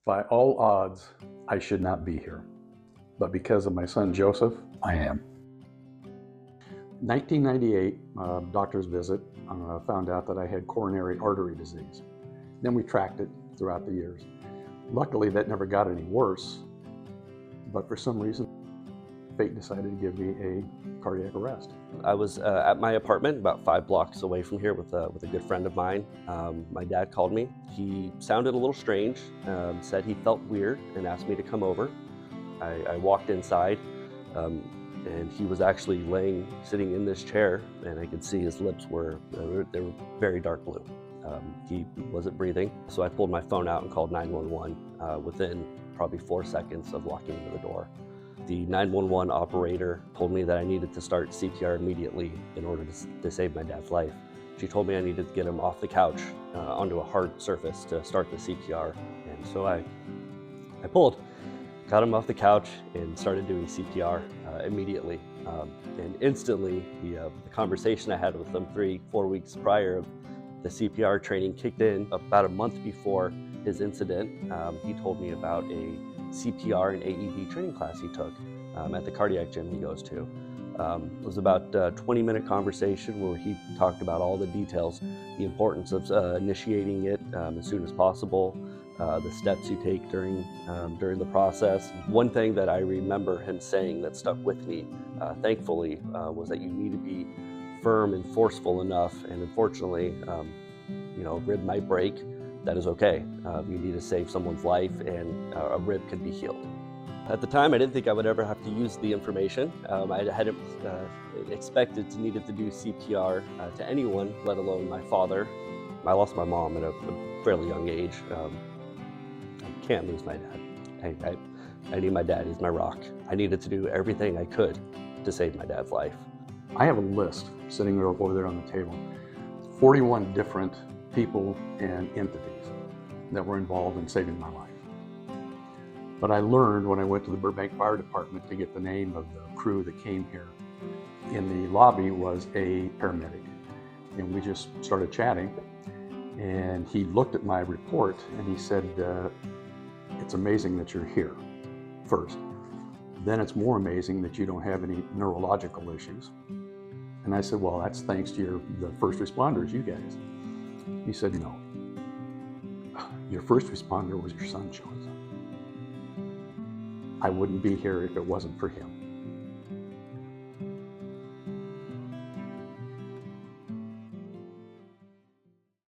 By all odds, I should not be here. But because of my son Joseph, I am. 1998, doctor's visit, found out that I had coronary artery disease. Then we tracked it throughout the years. Luckily, that never got any worse, but for some reason, fate decided to give me a cardiac arrest. I was at my apartment about 5 blocks away from here with a good friend of mine. My dad called me. He sounded a little strange, said he felt weird and asked me to come over. I walked inside and he was actually sitting in this chair, and I could see his lips they were very dark blue. He wasn't breathing, so I pulled my phone out and called 911 within probably 4 seconds of walking into the door. The 911 operator told me that I needed to start CPR immediately in order to save my dad's life. She told me I needed to get him off the couch onto a hard surface to start the CPR. And so I got him off the couch and started doing CPR immediately. And instantly, the conversation I had with him 3-4 weeks prior of the CPR training kicked in. About a month before his incident, he told me about a CPR and AED training class he took at the cardiac gym he goes to. It was about a 20-minute conversation where he talked about all the details, the importance of initiating it as soon as possible, the steps you take during the process. One thing that I remember him saying that stuck with me, thankfully, was that you need to be firm and forceful enough, and unfortunately, a rib might break. That is okay. You need to save someone's life, and a rib can be healed. At the time, I didn't think I would ever have to use the information. I hadn't expected to needed to do CPR to anyone, let alone my father. I lost my mom at a fairly young age. I can't lose my dad. I need my dad. He's my rock. I needed to do everything I could to save my dad's life. I have a list sitting over there on the table, 41 different people and entities that were involved in saving my life. But I learned when I went to the Burbank Fire Department to get the name of the crew that came here. In the lobby was a paramedic, and we just started chatting, and he looked at my report and he said, it's amazing that you're here first. Then it's more amazing that you don't have any neurological issues. And I said, well, that's thanks to the first responders, you guys. He said, no. Your first responder was your son, Sean. I wouldn't be here if it wasn't for him.